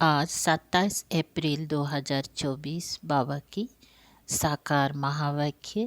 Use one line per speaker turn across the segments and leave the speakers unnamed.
आज 27 अप्रैल 2024 बाबा की साकार महावाक्य।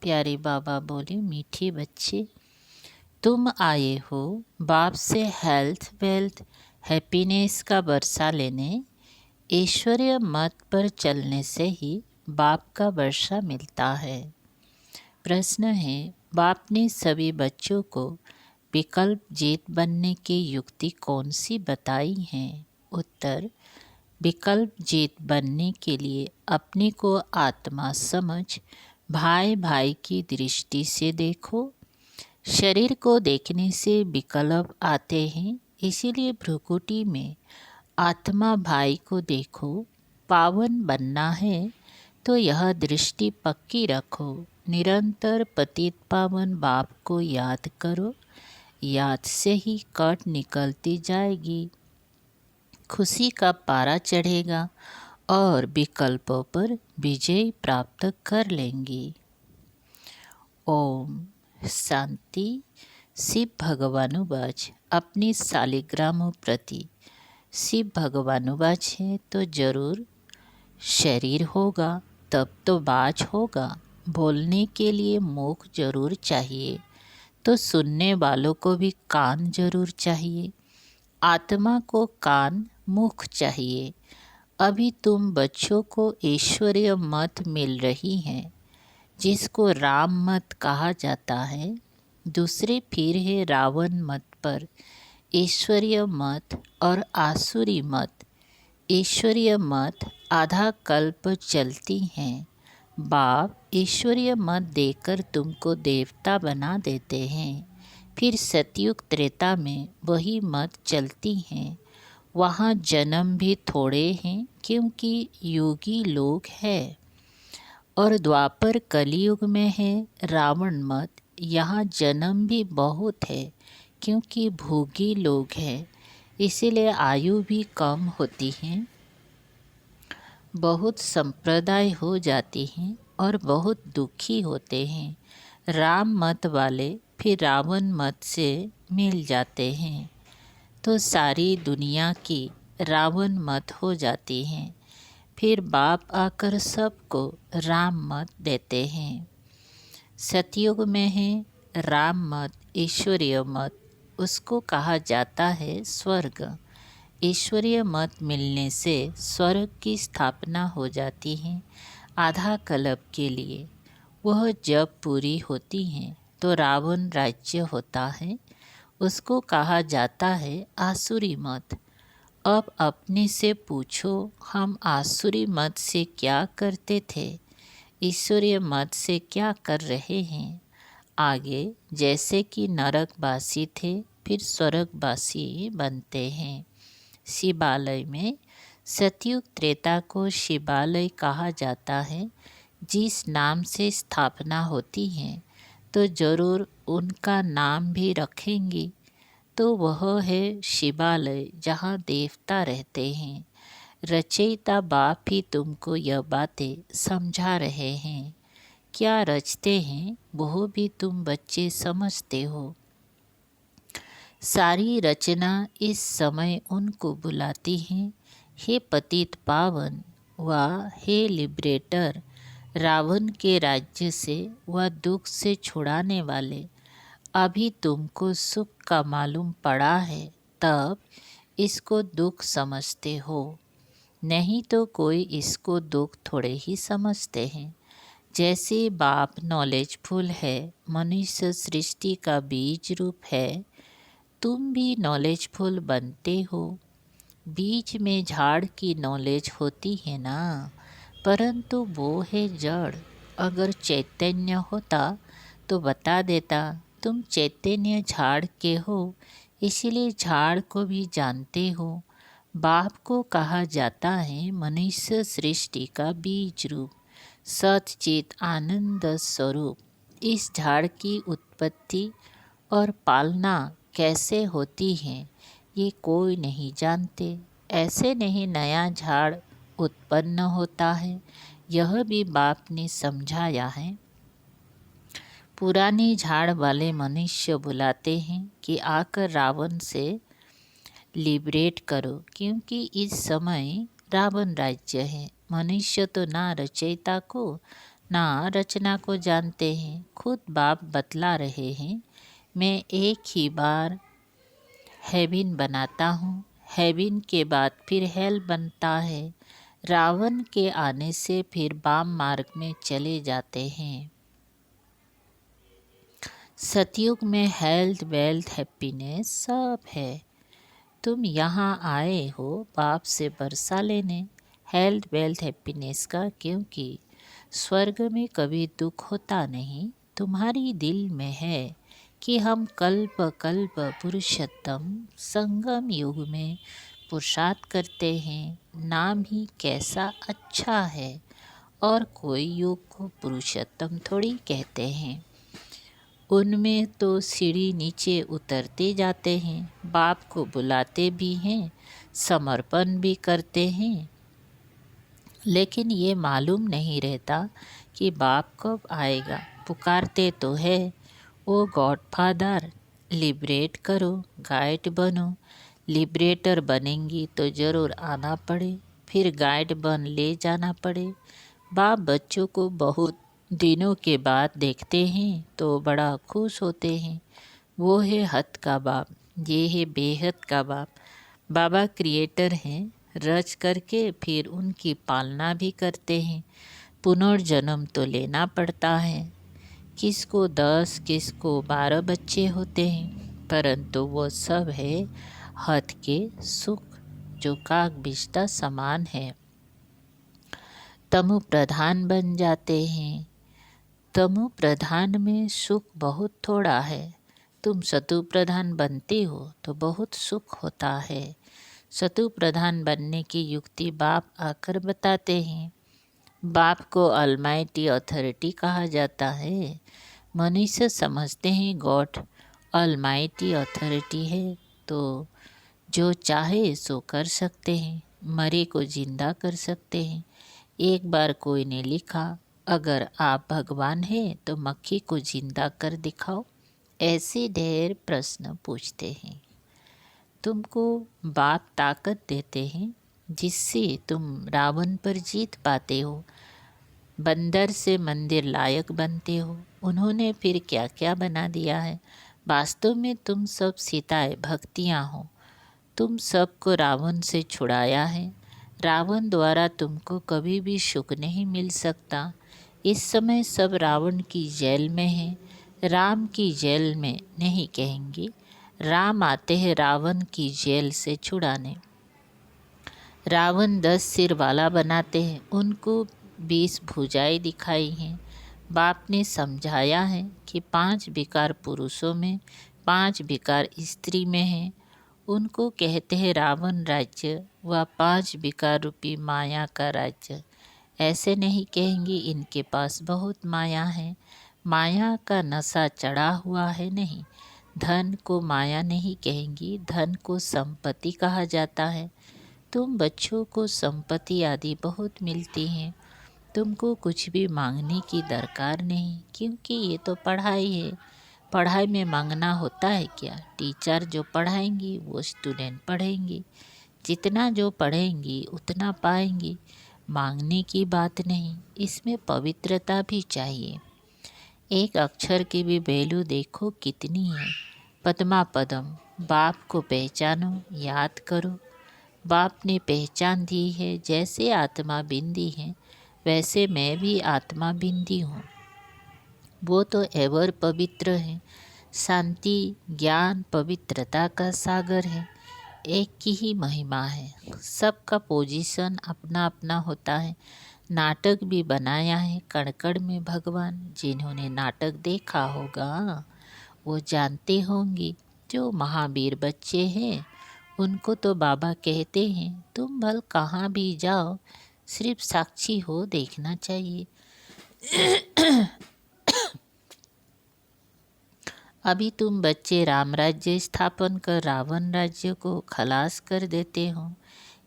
प्यारे बाबा बोले, मीठे बच्चे तुम आए हो बाप से हेल्थ वेल्थ हैप्पीनेस का वर्षा लेने। ऐश्वर्य मत पर चलने से ही बाप का वर्षा मिलता है। प्रश्न है, बाप ने सभी बच्चों को विकल्प जीत बनने की युक्ति कौन सी बताई है? उत्तर, विकल्प जीत बनने के लिए अपने को आत्मा समझ भाई भाई की दृष्टि से देखो। शरीर को देखने से विकल्प आते हैं, इसीलिए भ्रुकुटी में आत्मा भाई को देखो। पावन बनना है तो यह दृष्टि पक्की रखो। निरंतर पतित पावन बाप को याद करो, याद से ही कट निकलती जाएगी, खुशी का पारा चढ़ेगा और विकल्पों पर विजय प्राप्त कर लेंगी। ओम शांति। शिव भगवानुवाच। अपनी शालिग्रामों प्रति शिव भगवानुवाच है तो जरूर शरीर होगा, तब तो बाज होगा। बोलने के लिए मुख जरूर चाहिए, तो सुनने वालों को भी कान जरूर चाहिए। आत्मा को कान मुख चाहिए। अभी तुम बच्चों को ऐश्वर्य मत मिल रही है, जिसको राम मत कहा जाता है। दूसरे फिर है रावण मत पर ऐश्वर्य मत और आसुरी मत। ऐश्वर्य मत आधा कल्प चलती हैं। बाप ऐश्वर्य मत देकर तुमको देवता बना देते हैं। फिर सतयुग त्रेता में वही मत चलती हैं। वहाँ जन्म भी थोड़े हैं, क्योंकि योगी लोग हैं। और द्वापर कलयुग में है रावण मत। यहाँ जन्म भी बहुत है, क्योंकि भोगी लोग हैं, इसीलिए आयु भी कम होती है। बहुत संप्रदाय हो जाती हैं और बहुत दुखी होते हैं। राम मत वाले फिर रावण मत से मिल जाते हैं, तो सारी दुनिया की रावण मत हो जाती हैं। फिर बाप आकर सबको राम मत देते हैं। सतयुग में है राम मत, ऐश्वर्य मत, उसको कहा जाता है स्वर्ग। ऐश्वर्य मत मिलने से स्वर्ग की स्थापना हो जाती है आधा कल्प के लिए। वह जब पूरी होती है तो रावण राज्य होता है, उसको कहा जाता है आसुरी मत। अब अपने से पूछो, हम आसुरी मत से क्या करते थे, ईश्वरीय मत से क्या कर रहे हैं? आगे जैसे कि नरकवासी थे, फिर स्वर्गवासी बनते हैं। शिवालय में सतयुग त्रेता को शिवालय कहा जाता है। जिस नाम से स्थापना होती है तो जरूर उनका नाम भी रखेंगी, तो वह है शिवालय, जहाँ देवता रहते हैं। रचयिता बाप ही तुमको यह बातें समझा रहे हैं। क्या रचते हैं वह भी तुम बच्चे समझते हो। सारी रचना इस समय उनको बुलाती हैं, हे पतित पावन व हे लिबरेटर, रावण के राज्य से व दुख से छुड़ाने वाले। अभी तुमको सुख का मालूम पड़ा है, तब इसको दुख समझते हो, नहीं तो कोई इसको दुख थोड़े ही समझते हैं। जैसे बाप नॉलेजफुल है, मनुष्य सृष्टि का बीज रूप है, तुम भी नॉलेजफुल बनते हो। बीज में झाड़ की नॉलेज होती है ना, परंतु वो है जड़। अगर चैतन्य होता तो बता देता, तुम चैतन्य झाड़ के हो, इसीलिए झाड़ को भी जानते हो। बाप को कहा जाता है मनुष्य सृष्टि का बीज रूप, सच्चित आनंद स्वरूप। इस झाड़ की उत्पत्ति और पालना कैसे होती है, ये कोई नहीं जानते। ऐसे नहीं नया झाड़ उत्पन्न होता है, यह भी बाप ने समझाया है। पुराने झाड़ वाले मनुष्य बुलाते हैं कि आकर रावण से लिबरेट करो, क्योंकि इस समय रावण राज्य है। मनुष्य तो ना रचयिता को ना रचना को जानते हैं। खुद बाप बतला रहे हैं, मैं एक ही बार हेवन बनाता हूँ, हेवन के बाद फिर हेल बनता है। रावण के आने से फिर वाम मार्ग में चले जाते हैं। सतयुग में हेल्थ, वेल्थ, हैप्पीनेस सब है। तुम यहाँ आए हो बाप से बरसा लेने हेल्थ, वेल्थ, हैप्पीनेस का, क्योंकि स्वर्ग में कभी दुख होता नहीं। तुम्हारी दिल में है कि हम कल्प कल्प पुरुषोत्तम संगम युग में पुरुषार्थ करते हैं। नाम ही कैसा अच्छा है, और कोई युग को पुरुषोत्तम थोड़ी कहते हैं। उनमें तो सीढ़ी नीचे उतरते जाते हैं, बाप को बुलाते भी हैं, समर्पण भी करते हैं, लेकिन ये मालूम नहीं रहता कि बाप कब आएगा। पुकारते तो है, ओ गॉडफादर लिबरेट करो, गाइड बनो। लिबरेटर बनेंगी तो ज़रूर आना पड़े, फिर गाइड बन ले जाना पड़े। बाप बच्चों को बहुत दिनों के बाद देखते हैं तो बड़ा खुश होते हैं। वो है हद का बाप, ये है बेहद का बाप। बाबा क्रिएटर हैं, रच करके फिर उनकी पालना भी करते हैं। पुनर्जन्म तो लेना पड़ता है। किसको 10, किसको 12 बच्चे होते हैं, परंतु वो सब है हद के सुख, जो काग बिस्ता समान है। तमु प्रधान बन जाते हैं। तमु प्रधान में सुख बहुत थोड़ा है। तुम सतु प्रधान बनते हो तो बहुत सुख होता है। सतु प्रधान बनने की युक्ति बाप आकर बताते हैं। बाप को ऑलमाइटी अथॉरिटी कहा जाता है। मनुष्य समझते हैं गॉड ऑलमाइटी अथॉरिटी है, तो जो चाहे सो कर सकते हैं, मरे को जिंदा कर सकते हैं। एक बार कोई ने लिखा, अगर आप भगवान हैं तो मक्खी को जिंदा कर दिखाओ। ऐसे ढेर प्रश्न पूछते हैं। तुमको बाप ताकत देते हैं, जिससे तुम रावण पर जीत पाते हो, बंदर से मंदिर लायक बनते हो। उन्होंने फिर क्या क्या बना दिया है। वास्तव में तुम सब सीताएं भक्तियाँ हो। तुम सबको रावण से छुड़ाया है। रावण द्वारा तुमको कभी भी सुख नहीं मिल सकता। इस समय सब रावण की जेल में हैं, राम की जेल में नहीं कहेंगे। राम आते हैं रावण की जेल से छुड़ाने। रावण 10 सिर वाला बनाते हैं, उनको 20 भुजाएं दिखाई हैं। बाप ने समझाया है कि 5 विकार पुरुषों में, 5 विकार स्त्री में हैं। उनको कहते हैं रावण राज्य व 5 विकार रूपी माया का राज्य। ऐसे नहीं कहेंगे इनके पास बहुत माया है। माया का नशा चढ़ा हुआ है नहीं। धन को माया नहीं कहेंगी, धन को संपत्ति कहा जाता है। तुम बच्चों को संपत्ति आदि बहुत मिलती हैं। तुमको कुछ भी मांगने की दरकार नहीं, क्योंकि ये तो पढ़ाई है। पढ़ाई में मांगना होता है क्या? टीचर जो पढ़ाएंगी वो स्टूडेंट पढ़ेंगे। जितना जो पढ़ेंगी उतना पाएंगी। मांगने की बात नहीं, इसमें पवित्रता भी चाहिए। एक अक्षर की भी वैल्यू देखो कितनी है। पद्मा पदम, बाप को पहचानो, याद करो। बाप ने पहचान दी है, जैसे आत्मा बिंदी है वैसे मैं भी आत्मा बिंदी हूँ। वो तो एवर पवित्र है। शांति, ज्ञान, पवित्रता का सागर है। एक की ही महिमा है। सबका पोजीशन अपना अपना होता है। नाटक भी बनाया है कड़कड़ में भगवान। जिन्होंने नाटक देखा होगा वो जानते होंगे। जो महावीर बच्चे हैं उनको तो बाबा कहते हैं, तुम भल कहाँ भी जाओ, सिर्फ साक्षी हो देखना चाहिए। अभी तुम बच्चे राम राज्य स्थापन कर रावण राज्य को खलास कर देते हो।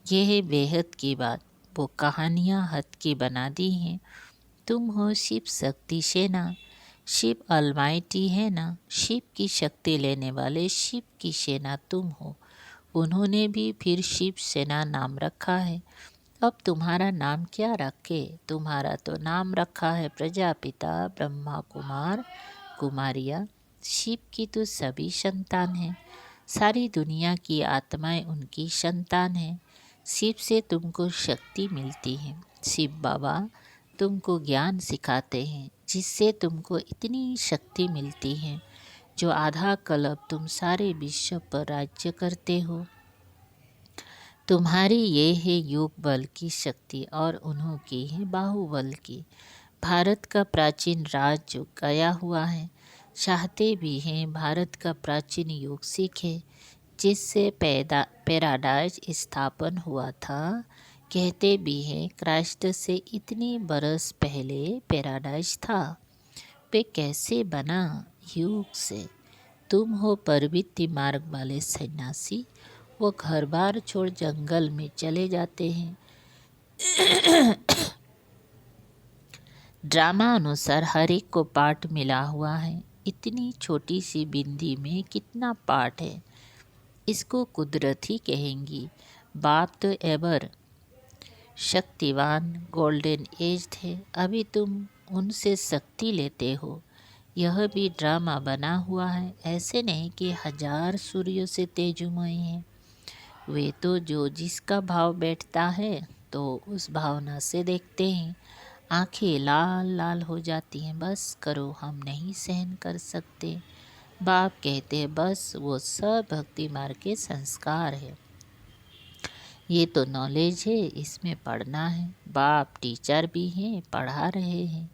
ये है बेहद की बात। वो कहानियाँ हद की बना दी हैं। तुम हो शिव शक्ति सेना। शिव अलमाइटी है ना। शिव की शक्ति लेने वाले शिव की सेना तुम हो। उन्होंने भी फिर शिव सेना नाम रखा है। अब तुम्हारा नाम क्या रखे? तुम्हारा तो नाम रखा है प्रजापिता, ब्रह्मा, कुमार, कुमारियाँ। शिव की तो सभी संतान हैं। सारी दुनिया की आत्माएं उनकी संतान हैं। शिव से तुमको शक्ति मिलती है। शिव बाबा तुमको ज्ञान सिखाते हैं, जिससे तुमको इतनी शक्ति मिलती है जो आधा कल्प तुम सारे विश्व पर राज्य करते हो। तुम्हारी ये है योग बल की शक्ति और उन्हों की है बाहुबल की। भारत का प्राचीन राज जो गया हुआ है, चाहते भी हैं भारत का प्राचीन योग सीखे, जिससे पैराडाइज स्थापन हुआ था। कहते भी हैं क्राइस्ट से इतनी बरस पहले पैराडाइज था। वे कैसे बना? योग से। तुम हो प्रवृत्ति मार्ग वाले सन्यासी, वो घर बार छोड़ जंगल में चले जाते हैं। ड्रामा अनुसार हर एक को पाठ मिला हुआ है। इतनी छोटी सी बिंदी में कितना पाठ है, इसको कुदरत ही कहेंगी। बाप तो एवर शक्तिवान गोल्डन एज थे, अभी तुम उनसे शक्ति लेते हो। यह भी ड्रामा बना हुआ है, ऐसे नहीं कि 1000 सूर्यों से तेजोमय हैं। वे तो जो जिसका भाव बैठता है तो उस भावना से देखते हैं। आंखें लाल लाल हो जाती हैं, बस करो हम नहीं सहन कर सकते। बाप कहते हैं बस, वो सब भक्ति मार्ग के संस्कार है। ये तो नॉलेज है, इसमें पढ़ना है। बाप टीचर भी हैं, पढ़ा रहे हैं।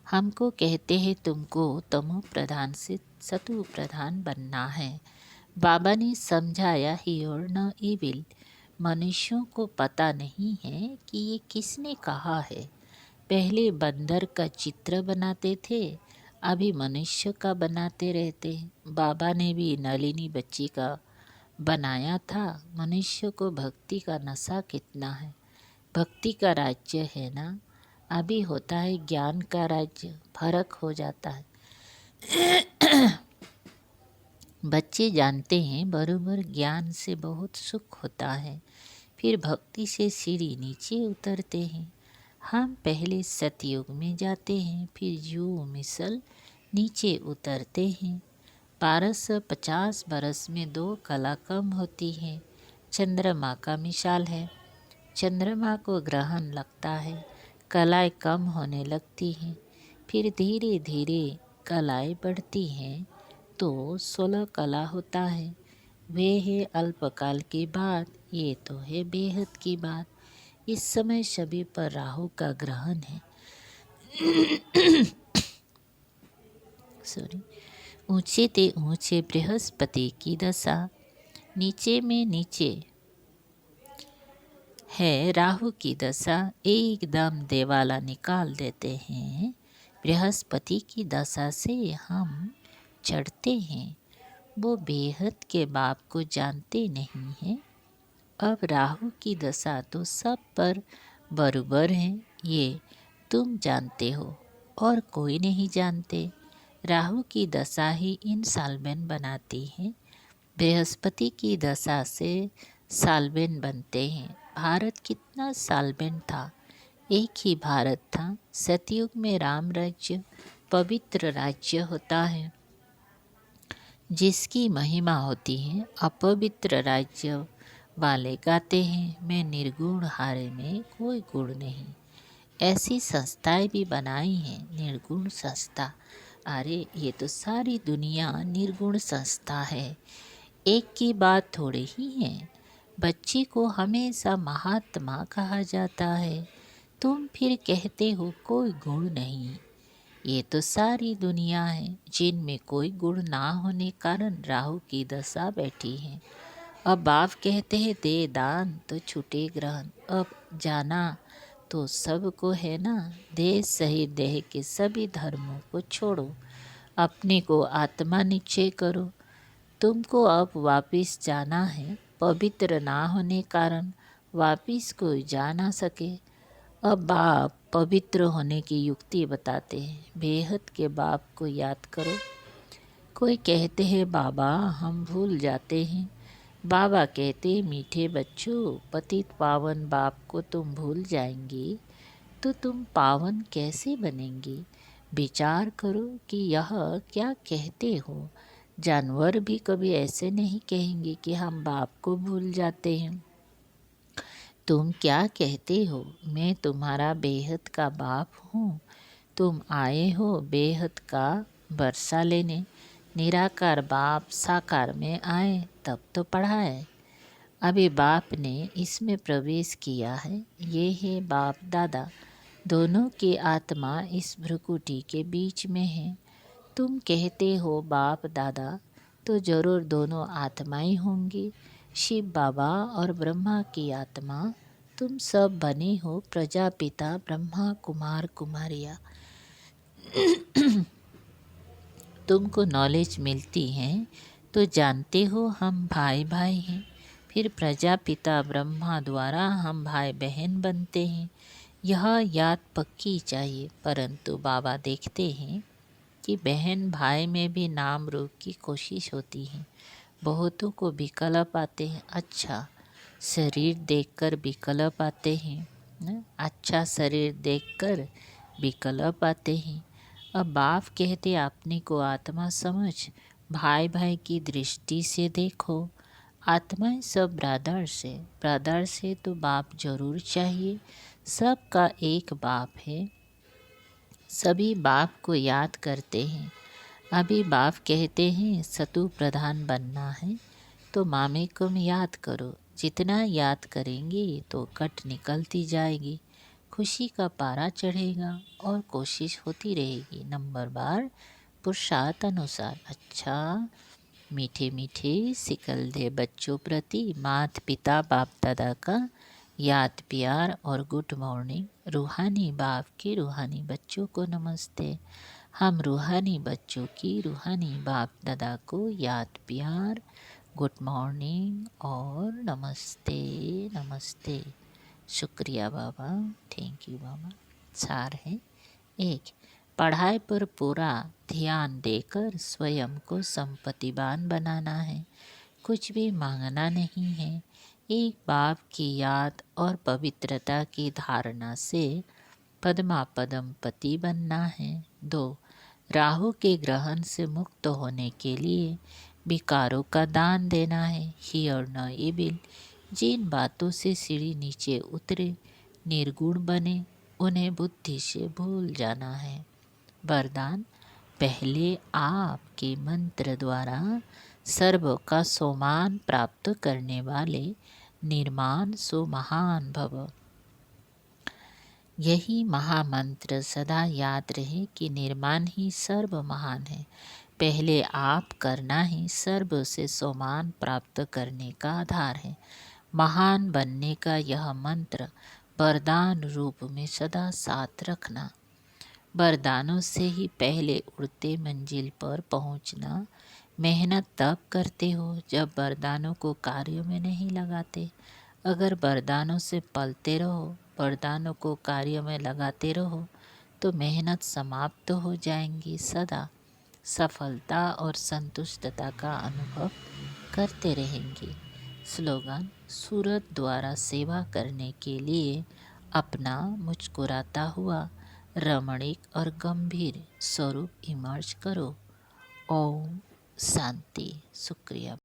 हमको कहते हैं तुमको तमो प्रधान से सतु प्रधान बनना है। बाबा ने समझाया हियर न इविल। मनुष्यों को पता नहीं है कि ये किसने कहा है। पहले बंदर का चित्र बनाते थे, अभी मनुष्य का बनाते रहते हैं। बाबा ने भी नलिनी बच्ची का बनाया था। मनुष्य को भक्ति का नशा कितना है। भक्ति का राज्य है ना, अभी होता है ज्ञान का राज्य, फर्क हो जाता है। बच्चे जानते हैं बरोबर ज्ञान से बहुत सुख होता है, फिर भक्ति से सीढ़ी नीचे उतरते हैं। हम पहले सतयुग में जाते हैं, फिर जू मिसल नीचे उतरते हैं। 1250 बरस में 2 कला कम होती है। चंद्रमा का मिसाल है। चंद्रमा को ग्रहण लगता है, कलाएं कम होने लगती हैं, फिर धीरे धीरे कलाएं बढ़ती हैं तो 16 कला होता है। वे है अल्पकाल की बात, ये तो है बेहद की बात। इस समय सभी पर राहु का ग्रहण है। ऊंचे ते ऊंचे बृहस्पति की दशा, नीचे में नीचे है राहु की दशा, एकदम देवाला निकाल देते हैं। बृहस्पति की दशा से हम चढ़ते हैं। वो बेहद के बाप को जानते नहीं हैं। अब राहु की दशा तो सब पर बराबर है, ये तुम जानते हो और कोई नहीं जानते। राहु की दशा ही इन सालबेन बनाती है। बृहस्पति की दशा से सालबेन बनते हैं। भारत कितना सालबेन था, एक ही भारत था। सतयुग में राम राज्य पवित्र राज्य होता है, जिसकी महिमा होती है। अपवित्र राज्य वाले गाते हैं मैं निर्गुण हारे में कोई गुण नहीं। ऐसी संस्थाएं भी बनाई हैं निर्गुण संस्था। अरे ये तो सारी दुनिया निर्गुण संस्था है, एक की बात थोड़े ही है। बच्चे को हमेशा महात्मा कहा जाता है, तुम फिर कहते हो कोई गुण नहीं। ये तो सारी दुनिया है जिनमें कोई गुण ना होने कारण राहु की दशा बैठी है। अब बाप कहते हैं दे दान तो छूटे ग्रहण। अब जाना तो सबको है ना, देह सहित देह के सभी धर्मों को छोड़ो, अपने को आत्मा निश्चय करो। तुमको अब वापिस जाना है, पवित्र ना होने कारण वापिस कोई जा ना सके। अब बाप पवित्र होने की युक्ति बताते हैं। बेहद के बाप को याद करो। कोई कहते हैं बाबा हम भूल जाते हैं, बाबा कहते, मीठे बच्चों, पतित पावन बाप को तुम भूल जाएंगी तो तुम पावन कैसे बनेंगी? विचार करो कि यह क्या कहते हो। जानवर भी कभी ऐसे नहीं कहेंगे कि हम बाप को भूल जाते हैं। तुम क्या कहते हो? मैं तुम्हारा बेहद का बाप हूँ। तुम आए हो बेहद का बरसा लेने। निराकार बाप साकार में आए तब तो पढ़ाए। अभी बाप ने इसमें प्रवेश किया है। ये है बाप दादा। दोनों की आत्मा इस भ्रुकुटी के बीच में है। तुम कहते हो बाप दादा, तो जरूर दोनों आत्माएं होंगी। शिव बाबा और ब्रह्मा की आत्मा। तुम सब बने हो प्रजापिता ब्रह्मा कुमार कुमारियाँ। तुमको नॉलेज मिलती है तो जानते हो हम भाई भाई हैं। फिर प्रजापिता ब्रह्मा द्वारा हम भाई बहन बनते हैं। यह याद पक्की चाहिए। परंतु बाबा देखते हैं कि बहन भाई में भी नाम रूप की कोशिश होती है। बहुतों को विकल्प आते हैं। अच्छा शरीर देखकर विकल्प आते हैं न? अच्छा शरीर देखकर विकल्प आते हैं। अब बाप कहते, अपने को आत्मा समझ, भाई भाई की दृष्टि से देखो। आत्माएं सब ब्रदर्स है तो बाप जरूर चाहिए। सबका एक बाप है। सभी बाप को याद करते हैं। अभी बाप कहते हैं सतु प्रधान बनना है तो मामे को याद करो। जितना याद करेंगे तो कट निकलती जाएगी। खुशी का पारा चढ़ेगा और कोशिश होती रहेगी। नंबर बार पुरुषार्थ अनुसार। अच्छा मीठे मीठे सिकल दे बच्चों प्रति माता पिता बाप दादा का याद प्यार और गुड मॉर्निंग। रूहानी बाप के रूहानी बच्चों को नमस्ते। हम रूहानी बच्चों की रूहानी बाप दादा को याद प्यार, गुड मॉर्निंग और नमस्ते नमस्ते। शुक्रिया बाबा, थैंक यू बाबा। सार है एक, पढ़ाई पर पूरा ध्यान देकर स्वयं को संपत्तिवान बनाना है। कुछ भी मांगना नहीं है। एक बाप की याद और पवित्रता की धारणा से पद्मा पदम पति बनना है। 2, राहु के ग्रहण से मुक्त होने के लिए विकारों का दान देना है। हियर न इबिल। जिन बातों से सीढ़ी नीचे उतरे निर्गुण बने उन्हें बुद्धि से भूल जाना है। वरदान, पहले आपके मंत्र द्वारा सर्व का सोमान प्राप्त करने वाले निर्माण सो महान भव। यही महामंत्र सदा याद रहे कि निर्माण ही सर्व महान है। पहले आप करना ही सर्व से सोमान प्राप्त करने का आधार है। महान बनने का यह मंत्र वरदान रूप में सदा साथ रखना। वरदानों से ही पहले उड़ते मंजिल पर पहुंचना। मेहनत तब करते हो जब वरदानों को कार्यों में नहीं लगाते। अगर वरदानों से पलते रहो, वरदानों को कार्यों में लगाते रहो तो मेहनत समाप्त हो जाएंगी। सदा सफलता और संतुष्टता का अनुभव करते रहेंगे। स्लोगन, सूरत द्वारा सेवा करने के लिए अपना मुस्कुराता हुआ रमणीक और गंभीर स्वरूप इमर्ज करो। ओम शांति। शुक्रिया।